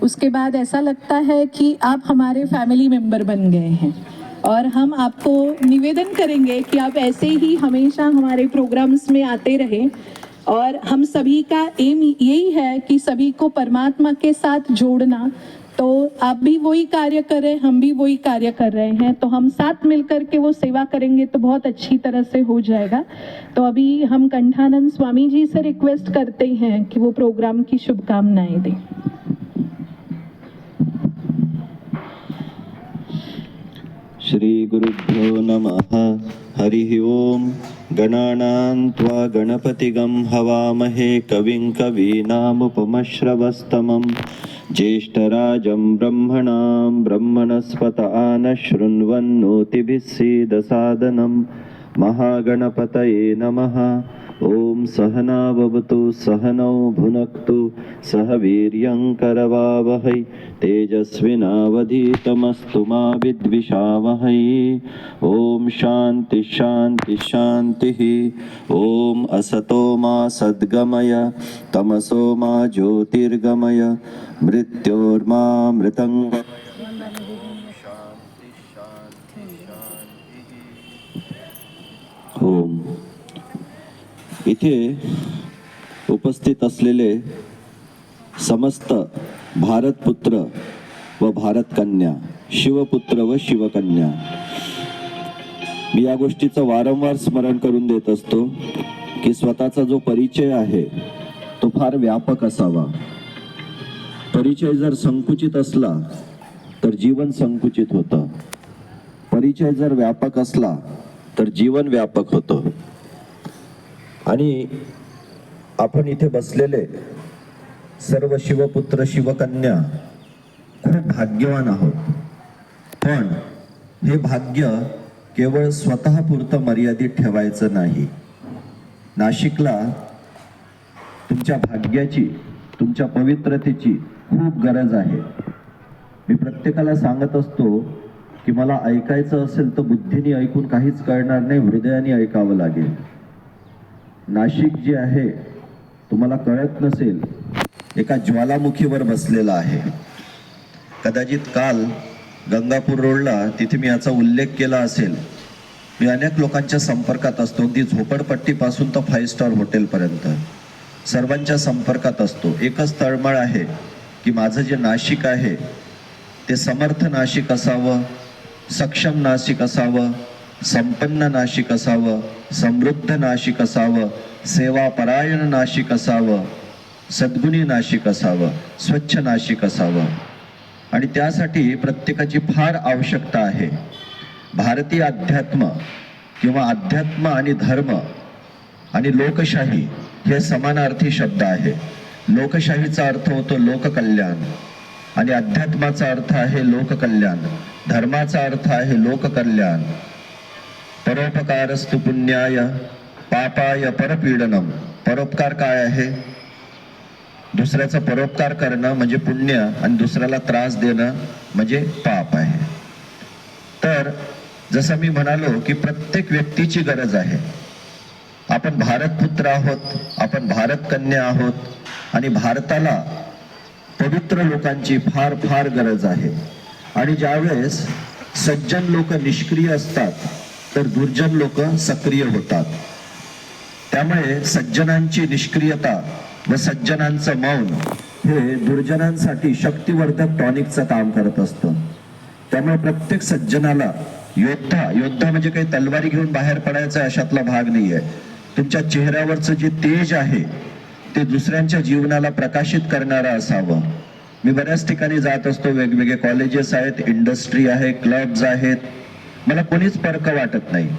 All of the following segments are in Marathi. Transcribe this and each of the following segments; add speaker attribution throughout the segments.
Speaker 1: उसके बाद ऐसा लगता है कि आप हमारे फैमिली मेंबर बन गए हैं और हम आपको निवेदन करेंगे कि आप ऐसे ही हमेशा हमारे प्रोग्राम्स में आते रहें। और हम सभी का एम यही है कि सभी को परमात्मा के साथ जोड़ना। तो आप भी वही कार्य कर रहे हैं, हम भी वही कार्य कर रहे हैं, तो हम साथ मिलकर के वो सेवा करेंगे तो बहुत अच्छी तरह से हो जाएगा। तो अभी हम कंठानंद स्वामी जी से रिक्वेस्ट करते हैं कि वो प्रोग्राम की शुभकामनाएं दें।
Speaker 2: श्री गुरुभ्यो नमः। हरि ओम। गणानां त्वा गणपतिगं हवामहे कविं कवीनामुपमश्रवस्तमं ज्येष्ठराजं ब्रह्मणां ब्रह्मणस्पत आनशृण्वन्नोतिभिः सीदसादनं महागणपतये नमः। ओम सहना भवतु सहनौ भुनक्तु सह वीर्यं करवावहै तेजस्विनावधीतमस्तु मा विद्विषावहै। ओम शांति शांति शांतिः। ओम असतो मा सद्गमय तमसो मा ज्योतिर्गमय मृत्योर्मा मृतंगमय। ओम। इथे उपस्थित असलेले समस्त भारतपुत्र व भारतकन्या, शिवपुत्र व शिवकन्या, मी या गोष्टीचं वारंवार स्मरण करून देत असतो की स्वतःचा जो परिचय आहे तो फार व्यापक असावा। परिचय जर संकुचित असला तर जीवन संकुचित होतं, परिचय जर व्यापक असला तर जीवन व्यापक होतं। आणि आपण इथे बसलेले सर्व शिवपुत्र शिवकन्या खूप भाग्यवान आहोत, पण हे भाग्य केवळ स्वतःपुरतं मर्यादित ठेवायचं नाही। नाशिकला तुमच्या भाग्याची, तुमच्या पवित्रतेची खूप गरज आहे। मी प्रत्येकाला सांगत असतो की मला ऐकायचं असेल तर बुद्धीने ऐकून काहीच कळणार नाही, हृदयाने ऐकावं लागेल। नाशिक जे आहे तुम्हाला कळत नसेल, एका ज्वालामुखीवर बसलेला आहे। कदाचित काल गंगापूर रोडला तिथे मी याचा उल्लेख केला असेल। मी अनेक लोकांच्या संपर्कात असतो, अगदी झोपडपट्टीपासून तर 5 स्टार हॉटेलपर्यंत सर्वांच्या संपर्कात असतो। एकच तळमळ आहे की माझं जे नाशिक आहे ते समर्थ नाशिक असावं, सक्षम नाशिक असावं, संपन्न नाशिक असावं, समृद्ध नाशिक असावं, सेवापरायण नाशिक असावं, सद्गुणी नाशिक असावं, स्वच्छ नाशिक असावं। आणि त्यासाठी प्रत्येकाची फार आवश्यकता आहे। भारतीय अध्यात्म किंवा अध्यात्म आणि धर्म आणि लोकशाही हे समानार्थी शब्द आहे। लोकशाहीचा अर्थ होतो लोककल्याण आणि अध्यात्माचा अर्थ आहे लोककल्याण, धर्माचा अर्थ आहे लोककल्याण। परोपकारस्तु पुण्याय पापाय परपीडनम। परोपकार काय आहे? दुसऱ्याचा परोपकार करणं म्हणजे पुण्य आणि दुसऱ्याला त्रास देणं म्हणजे पाप आहे। तर जसं मी म्हणालो की प्रत्येक व्यक्तीची गरज आहे। आपण भारतपुत्र आहोत, आपण भारतकन्या आहोत आणि भारताला पवित्र लोकांची फार फार गरज आहे। आणि ज्यावेळेस सज्जन लोक निष्क्रिय असतात तर दुर्जन लोक सक्रिय होतात। त्यामुळे सज्जनांची निष्क्रियता व सज्जनांचं मौन हे दुर्जनांसाठी शक्तिवर्धक टॉनिकचं काम करत असतं। त्यामुळे प्रत्येक सज्जनाला योद्धा म्हणजे काही तलवारी घेऊन बाहेर पडायचा अशातला भाग नाहीये। तुमच्या चेहऱ्यावरचं जे तेज आहे ते दुसऱ्यांच्या जीवनाला प्रकाशित करणारं असावं। मी बऱ्याच ठिकाणी जात असतो, वेगवेगळे कॉलेजेस आहेत, इंडस्ट्री आहे, क्लब्स आहेत, मला कोणीच फरक वाटत नाही।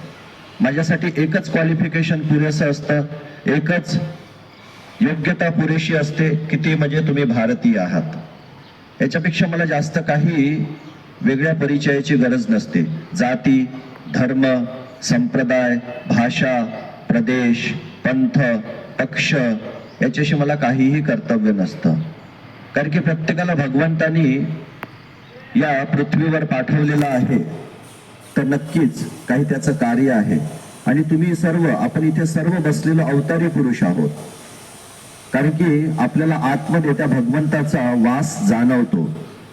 Speaker 2: माझ्यासाठी एकच क्वालिफिकेशन पुरेसं असतं, एकच योग्यता पुरेशी असते की ती म्हणजे तुम्ही भारतीय आहात। याच्यापेक्षा मला जास्त काही वेगळ्या परिचयाची गरज नसते। जाती, धर्म, संप्रदाय, भाषा, प्रदेश, पंथ, पक्ष याच्याशी मला काहीही कर्तव्य नसतं। कारण की प्रत्येकाला भगवंतानी या पृथ्वीवर पाठवलेलं आहे, तर नक्कीच काही त्याचं कार्य आहे। आणि तुम्ही सर्व, आपण इथे सर्व बसलेलो अवतारी पुरुष आहोत। कारण की आपल्याला आतमध्ये त्या भगवंताचा वास जाणवतो.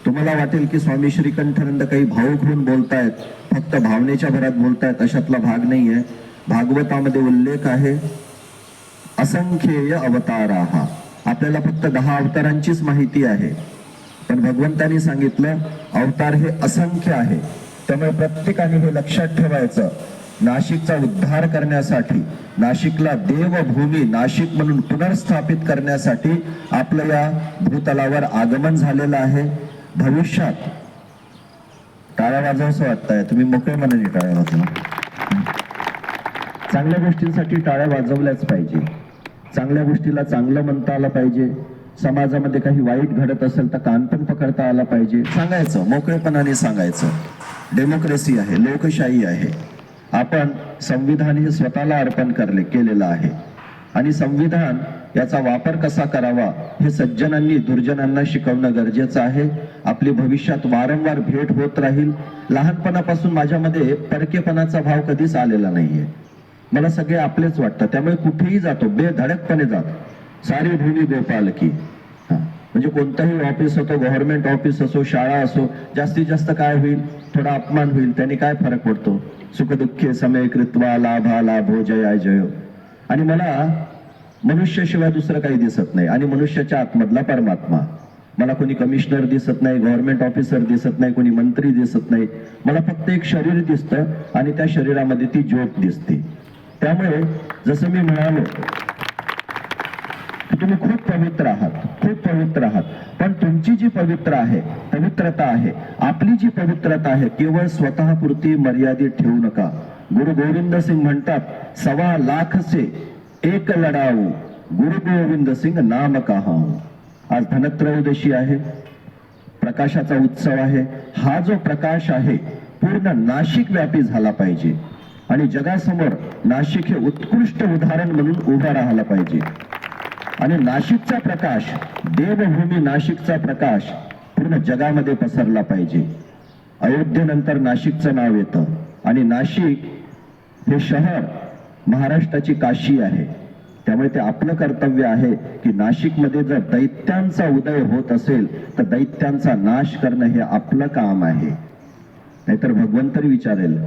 Speaker 2: तुम्हाला वाटेल की स्वामी श्रीकंठानंद काही भावुक होऊन बोलतायत, फक्त भावनेच्या भरात बोलतायत, अशातला भाग नाहीये. भागवतामध्ये उल्लेख आहे असंख्येय अवताराहा. आपल्याला फक्त 10 अवतारांचीच माहिती आहे, पण भगवंतांनी सांगितलं अवतार हे असंख्य आहे. त्यामुळे प्रत्येकाने हे लक्षात ठेवायचं, नाशिकचा उद्धार करण्यासाठी, नाशिकला देवभूमी नाशिक म्हणून पुनर्स्थापित करण्यासाठी आपलं या भूतलावर आगमन झालेलं आहे. भविष्यात टाळ्या वाजवसं वाटतंय, तुम्ही मोकळे मनाने टाळ्या वाजवा. चांगल्या गोष्टींसाठी टाळ्या वाजवल्याच पाहिजे. चांगल्या गोष्टीला चांगलं म्हणता आलं पाहिजे. समाजामध्ये काही वाईट घडत असेल तर कान पण पकडता आला पाहिजे. सांगायचं, मोकळेपणाने सांगायचं. डेमोक्रेसी आहे, लोकशाही आहे. आपण संविधान हे स्वतःला अर्पण केलेलं आहे आणि संविधान याचा वापर कसा करावा हे सज्जनांनी दुर्जनांना शिकवणं गरजेचं आहे. आपली भविष्यात वारंवार भेट होत राहील. लहानपणापासून माझ्यामध्ये परकेपणाचा भाव कधीच आलेला नाहीये. मला सगळे आपलेच वाटतं. त्यामुळे कुठेही जातो बेधडकपणे जातो. सारी भूमी गोपाल की. म्हणजे कोणतंही ऑफिस असो, गव्हर्नमेंट ऑफिस असो, शाळा असो, जास्तीत जास्त काय होईल, थोडा अपमान होईल, त्याने काय फरक पडतो. सुख दुःखे समय कृत्वा लाभा लाभो जया जयो. आणि मला मनुष्याशिवाय दुसरं काही दिसत नाही आणि मनुष्याच्या आतमधला परमात्मा. मला कोणी कमिशनर दिसत नाही, गव्हर्नमेंट ऑफिसर दिसत नाही, कोणी मंत्री दिसत नाही. मला फक्त एक शरीर दिसतं आणि त्या शरीरामध्ये ती ज्योत दिसते. त्यामुळे जसं मी म्हणालो की तुम्ही खूप पवित्र आहात, खूप पवित्र आहात, पण तुमची जी पवित्रता आहे, आपली जी पवित्रता आहे, केवळ स्वतःपुरती मर्यादित ठेवू नका. गुरु गोविंद सिंग म्हणतात, 1.25 लाख से एक लढाऊ, गुरु गोविंद सिंग नाम कहाऊ. आज धनत्रयोदशी आहे, प्रकाशाचा उत्सव आहे. हा जो प्रकाश आहे पूर्ण नाशिक व्यापी झाला पाहिजे आणि जगासमोर नाशिक हे उत्कृष्ट उदाहरण म्हणून उभं राहायला पाहिजे. आणि नाशिकचा प्रकाश, देवभूमी नाशिकचा प्रकाश पूर्ण जगामध्ये पसरला पाहिजे. अयोध्येनंतर नाशिकचं नाव येतं आणि नाशिक हे शहर महाराष्ट्राची काशी आहे. त्यामुळे ते आपलं कर्तव्य आहे की नाशिकमध्ये जर दैत्यांचा उदय होत असेल तर दैत्यांचा नाश करणं हे आपलं काम आहे. नाहीतर भगवंतरी विचारेल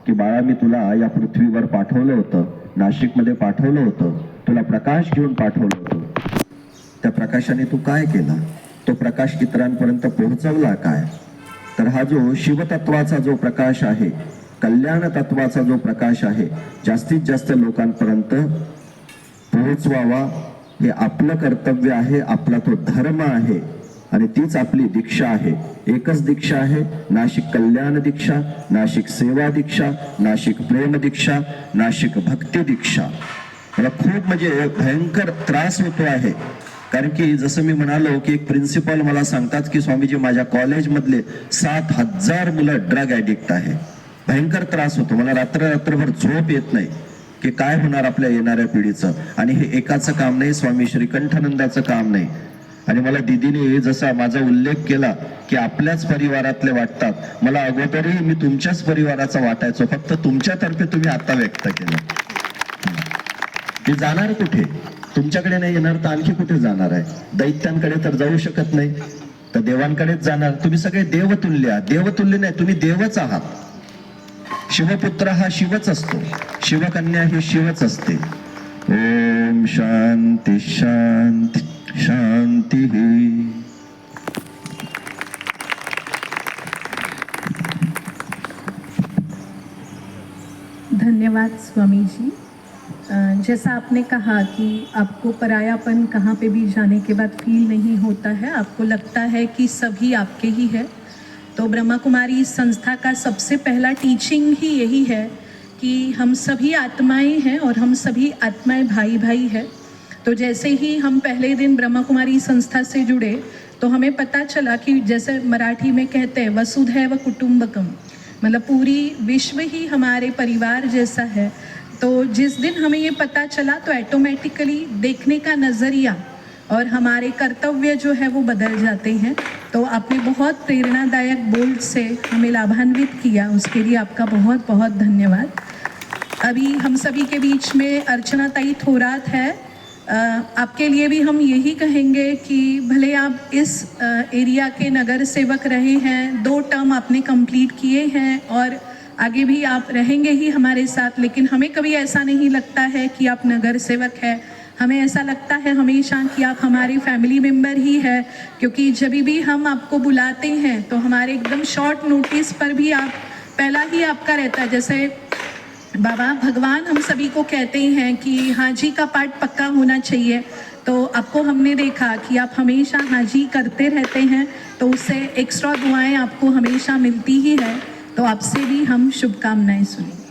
Speaker 2: की बाळा, मी तुला या पृथ्वीवर पाठवलं होतं, नाशिकमध्ये पाठवलं होतं, तुला प्रकाश घेऊन पाठवलं होतं, त्या प्रकाशाने तू काय केला? तो प्रकाश इतरांपर्यंत पोहोचवला काय? तर हा जो शिवतत्वाचा जो प्रकाश आहे, कल्याण तत्वाचा जो प्रकाश आहे, जास्तीत जास्त लोकांपर्यंत पोहोचवावा हे आपलं कर्तव्य आहे, आपला तो धर्म आहे आणि तीच आपली दीक्षा आहे. एकच दीक्षा आहे, नाशिक कल्याण दीक्षा, नाशिक सेवा दीक्षा, नाशिक प्रेम दीक्षा, नाशिक भक्ती दीक्षा. मला खूप म्हणजे भयंकर त्रास होतो आहे, कारण की जसं मी म्हणालो की एक प्रिन्सिपल मला सांगतात की स्वामीजी, माझ्या कॉलेजमधले 7,000 मुलं ड्रग ॲडिक्ट आहे. भयंकर त्रास होतो मला. रात्रभर झोप येत नाही की काय होणार आपल्या येणाऱ्या पिढीचं. आणि हे एकाचं काम नाही, स्वामी श्रीकंठानंदाचं काम नाही. आणि मला दीदीने जसा माझा उल्लेख केला की आपल्याच परिवारातले वाटतात, मला अगोदरही मी तुमच्याच परिवाराचा वाटायचो, फक्त तुमच्यातर्फे तुम्ही आता व्यक्त केलं. मी जाणार कुठे? तुमच्याकडे नाही येणार तर आणखी कुठे जाणार आहे? दैत्यांकडे तर जाऊ शकत नाही, तर देवांकडेच जाणार. तुम्ही सगळे देवतुल्य आहात. देवतुल्य नाही, तुम्ही देवच आहात. शिवपुत्र हा शिवच असतो, शिवकन्या ही शिवच असते. ओम शांती शांती शांती.
Speaker 1: धन्यवाद स्वामी जी. जैसा आपने कहा कि आपको परायापन कहाँ पे भी जाने के बाद फील नहीं होता है, आपको लगता है कि सभी आपके ही है. तो ब्रह्मा कुमारी संस्था का सबसे पहला टीचिंग ही यही है कि हम सभी आत्माएं हैं और हम सभी आत्माएं भाई भाई है. तो जैसे ही हम पहले दिन ब्रह्मा कुमारी संस्था से जुड़े तो हमें पता चला कि जैसे मराठी में कहते हैं वसुधैव कुटुंबकम, मतलब पूरी विश्व ही हमारे परिवार जैसा है. तो जिस दिन हमें ये पता चला तो ऑटोमेटिकली देखने का नज़रिया और हमारे कर्तव्य जो है वो बदल जाते हैं. तो आपने बहुत प्रेरणादायक बोल से हमें लाभान्वित किया, उसके लिए आपका बहुत बहुत धन्यवाद. अभी हम सभी के बीच में अर्चना ताई थोरात है, आपके लिए भी हम यही कहेंगे कि भले आप इस एरिया के नगर सेवक रहे हैं, 2 टर्म आपने कंप्लीट किए हैं और आगे भी आप रहेंगे ही हमारे साथ, लेकिन हमें कभी ऐसा नहीं लगता है कि आप नगर सेवक हैं। हमें ऐसा लगता है हमेशा कि आप हमारी फैमिली मेम्बर ही है, क्योंकि जब भी हम आपको बुलाते हैं तो हमारे एकदम शॉर्ट नोटिस पर भी आप पहला ही आपका रहता है। जैसे बाबा भगवान हम सभी को कहते हैं कि हाजी का पाठ पक्का होना चाहिए, तो आपको हमने देखा कि आप हमेशा हाजी करते रहते हैं, तो उससे एक्स्ट्रा दुआएं आपको हमेशा मिलती ही है। तो आपसे भी हम शुभकामनाएं सुनेंगे।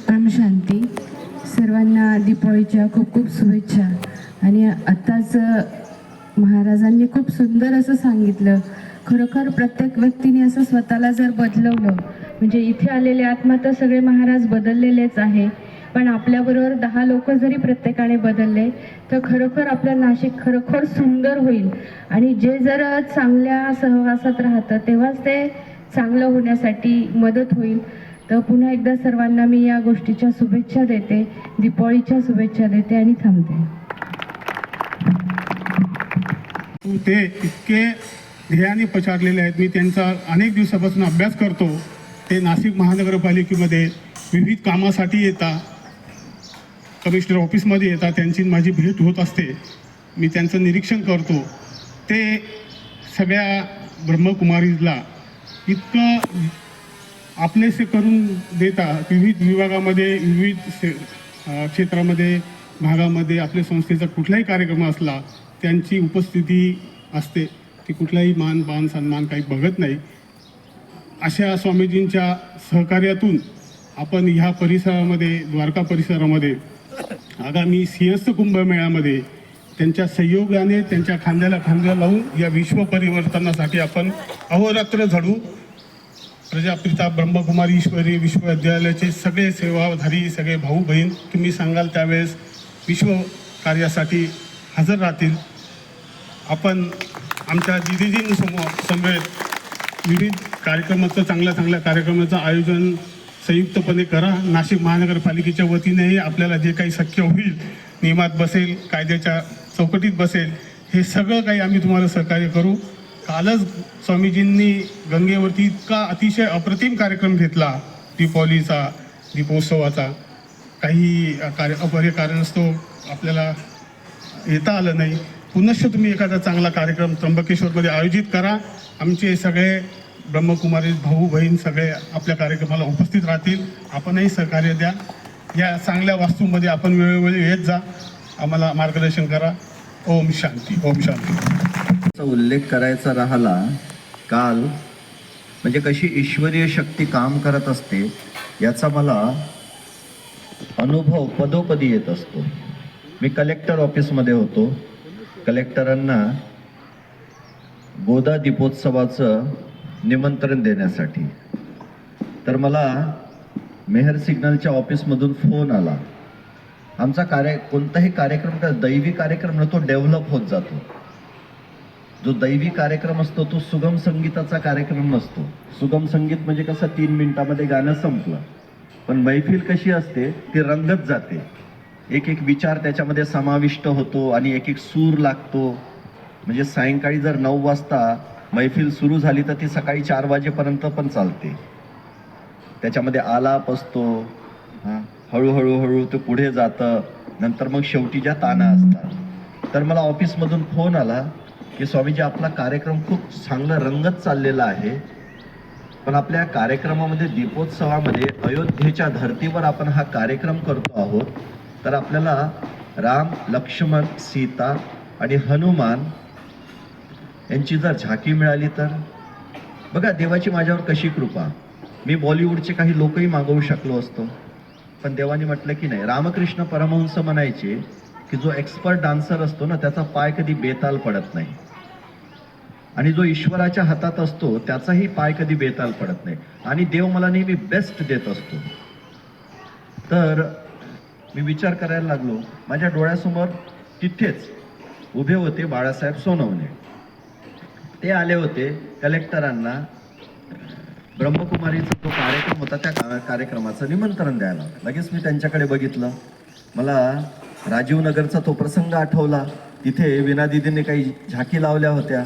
Speaker 3: परम शांती. सर्वांना दीपावलीच्या खूप खूप शुभेच्छा. आणि आत्ताच महाराजांनी खूप सुंदर असं सांगितलं. खरोखर प्रत्येक व्यक्तीने असं स्वतःला जर बदलवलं, म्हणजे इथे आलेले आत्मा तर सगळे महाराज बदललेलेच आहे, पण आपल्याबरोबर 10 लोक जरी प्रत्येकाने बदलले तर खरोखर आपलं नाशिक खरोखर सुंदर होईल. आणि जे जर चांगल्या सहवासात राहतं तेव्हाच ते चांगलं होण्यासाठी मदत होईल. तर पुन्हा एकदा सर्वांना मी या गोष्टीच्या शुभेच्छा देते, दीपावलीच्या शुभेच्छा देते आणि थांबते.
Speaker 4: ते इतके ध्येयाने पछाडलेले आहेत. मी त्यांचा अनेक दिवसापासून अभ्यास करतो. ते नाशिक महानगरपालिकेमध्ये विविध कामासाठी येतात, कमिशनर ऑफिसमध्ये येतात, त्यांची माझी भेट होत असते. मी त्यांचं निरीक्षण करतो. ते सगळ्या ब्रह्मकुमारीजला इतकं आपलेसे करून देतात. विविध विभागामध्ये, विविध क्षेत्रामध्ये, भागामध्ये आपल्या संस्थेचा कुठलाही कार्यक्रम असला त्यांची उपस्थिती असते. ती कुठलाही मान सन्मान काही बघत नाही. अशा स्वामीजींच्या सहकार्यातून आपण ह्या परिसरामध्ये, द्वारका परिसरामध्ये आगामी सिंहस्थ कुंभमेळ्यामध्ये त्यांच्या सहयोगाने, त्यांच्या खांद्याला खांदा लावून या विश्व परिवर्तनासाठी आपण अहोरात्र झडू. प्रजापिता ब्रह्मकुमारी ईश्वरी विश्वविद्यालयाचे सगळे सेवाधारी, सगळे भाऊ बहीण तुम्ही सांगाल त्यावेळेस विश्व कार्यासाठी हजर राहतील. आपण आमच्या समवेत विविध कार्यक्रमाचं, चांगल्या कार्यक्रमाचं आयोजन संयुक्तपणे करा. नाशिक महानगरपालिकेच्या वतीनेही आपल्याला जे काही शक्य होईल, नियमात बसेल, कायद्याच्या चौकटीत बसेल, हे सगळं काही आम्ही तुम्हाला सहकार्य करू. कालच स्वामीजींनी गंगेवरती इतका अतिशय अप्रतिम कार्यक्रम घेतला दीपावलीचा, दीपोत्सवाचा. काही अपरिहार्य कारणास्तव आपल्याला येता आलं नाही. पुनश्च तुम्ही एखादा चांगला कार्यक्रम त्र्यंबकेश्वरमध्ये आयोजित करा. आमचे सगळे ब्रह्मकुमारी भाऊ बहीण सगळे आपल्या कार्यक्रमाला उपस्थित राहतील. आपणही सहकार्य द्या. या चांगल्या वास्तूमध्ये आपण वेळोवेळी येत जा, आम्हाला मार्गदर्शन करा. ओम शांती. ओम शांती.
Speaker 2: उल्लेख करायचा राहिला काल, म्हणजे कशी ईश्वरीय शक्ती काम करत असते याचा मला अनुभव पदोपदी येत असतो. मी कलेक्टर ऑफिसमध्ये होतो. कलेक्टरांना गोदा दीपोत्सवाचं निमंत्रण देण्यासाठी, तर मला मेहर सिग्नलच्या ऑफिसमधून फोन आला. आमचा कोणताही कार्यक्रम, दैवी कार्यक्रम न तो डेव्हलप होत जातो. जो दैवी कार्यक्रम असतो तो सुगम संगीताचा कार्यक्रम नसतो. सुगम संगीत म्हणजे कसं 3 मिनिटामध्ये गाणं संपलं, पण मैफिल कशी असते ती रंगत जाते. एक एक विचार त्याच्यामध्ये समाविष्ट होतो आणि एक एक सूर लागतो. म्हणजे सायंकाळी जर 9 वाजता मैफिल सुरू झाली तर ती सकाळी 4 वाजेपर्यंत पण चालते. त्याच्यामध्ये आलाप असतो, हळूहळू ते पुढे जातं, नंतर मग शेवटी ज्या ताना असतात. तर मला ऑफिसमधून फोन आला की स्वामीजी आपला कार्यक्रम खूप चांगला रंगत चाललेला आहे, पण आपल्या कार्यक्रमामध्ये दीपोत्सवामध्ये अयोध्येच्या धर्तीवर आपण हा कार्यक्रम करतो आहोत, तर आपल्याला राम, लक्ष्मण, सीता आणि हनुमान यांची जर झाकी मिळाली तर. बघा देवाची माझ्यावर कशी कृपा. मी बॉलिवूडचे काही लोकही मागवू शकलो असतो, पण देवाने म्हटलं की नाही. रामकृष्ण परमहंस म्हणायचे की जो एक्सपर्ट डान्सर असतो ना त्याचा पाय कधी बेताल पडत नाही, आणि जो ईश्वराच्या हातात असतो त्याचाही पाय कधी बेताल पडत नाही. आणि देव मला नेहमी बेस्ट देत असतो. तर मी विचार करायला लागलो. माझ्या डोळ्यासमोर तिथेच उभे होते बाळासाहेब सोनवणे. ते आले होते कलेक्टरांना ब्रह्मकुमारीचा जो कार्यक्रम होता त्या कार्यक्रमाचं निमंत्रण द्यायला होतं. लगेच मी त्यांच्याकडे बघितलं. मला राजीव नगरचा तो प्रसंग आठवला. तिथे वीणा दीदींनी काही झाकी लावल्या होत्या.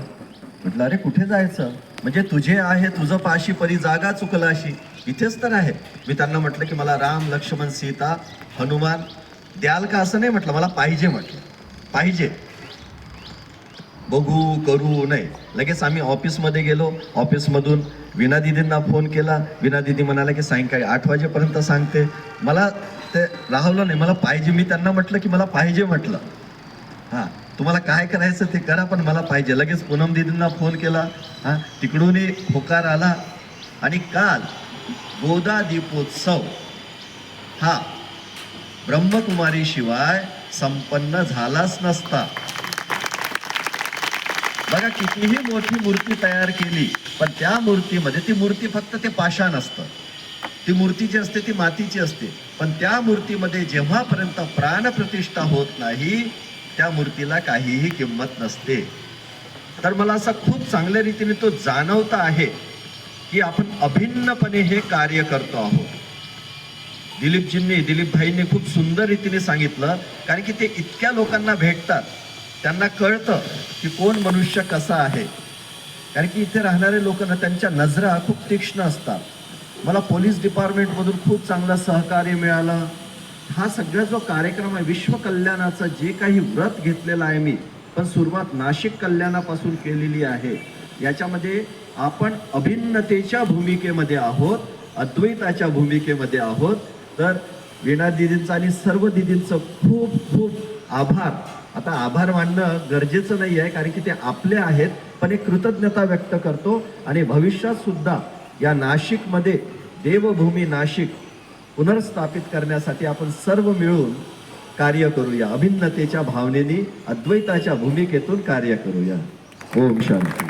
Speaker 2: म्हटलं अरे कुठे जायचं, म्हणजे तुझे आहे तुझं पाशी परी जागा चुकलाशी, इथेच तर आहे. मी त्यांना म्हटलं की मला राम लक्ष्मण सीता हनुमान द्याल का, असं नाही म्हटलं, मला पाहिजे म्हटलं, पाहिजे, बघू करू नाही. लगेच आम्ही ऑफिसमध्ये गेलो. ऑफिसमधून वीणा दीदींना फोन केला. वीणा दीदी म्हणाला की सायंकाळी 8 वाजेपर्यंत सांगते. मला ते राहवलं नाही, मला पाहिजे. मी त्यांना म्हटलं की मला पाहिजे म्हटलं. हां, तुम्हाला काय करायचं ते करा, पण मला पाहिजे. लगेच पूनम दीदींना फोन केला. हां, तिकडूनही होकार आला. आणि काल गोदा दीपोत्सव हा ब्रह्मकुमारी शिवाय संपन्न झालाच नसता. बघा कितीही मोठी मूर्ती तयार केली, पण त्या मूर्तीमध्ये, ती मूर्ती फक्त ते पाषाण असतं, ती मूर्ती जी असते ती मातीची असते, पण त्या मूर्तीमध्ये जेव्हापर्यंत प्राणप्रतिष्ठा होत नाही त्या मूर्तीला काहीही किंमत नसते. तर मला असं खूप चांगल्या रीतीने तो जाणवता आहे की आपण अभिन्नपणे हे कार्य करतो आहोत. दिलीप भाईंनी खूप सुंदर रीतीने सांगितलं, कारण की ते इतक्या लोकांना भेटतात, त्यांना कळतं की कोण मनुष्य कसा आहे. कारण की इथे राहणारे लोक ना, त्यांच्या नजरा खूप तीक्ष्ण असतात. मला पोलीस डिपार्टमेंटमधून खूप चांगलं सहकार्य मिळालं. हा सगळा जो कार्यक्रम आहे विश्व कल्याणाचं, जे काही व्रत घेतलेलं आहे मी, पण सुरुवात नाशिक कल्याणापासून केलेली आहे. याच्यामध्ये आपण अभिन्नतेच्या भूमिकेमध्ये आहोत, अद्वैताच्या भूमिकेमध्ये आहोत. तर वीणा दीदींचं आणि सर्व दीदींचं खूप खूप आभार. आता आभार मानणं गरजेचं नाही आहे, कारण की ते आपले आहेत, पण एक कृतज्ञता व्यक्त करतो. आणि भविष्यात सुद्धा या नाशिकमध्ये देवभूमी नाशिक पुनर्स्थापित करण्यासाठी आपण सर्व मिळून कार्य करूया. अभिन्नतेच्या भावनेने अद्वैताच्या भूमिकेतून कार्य करूया. ओम शांती.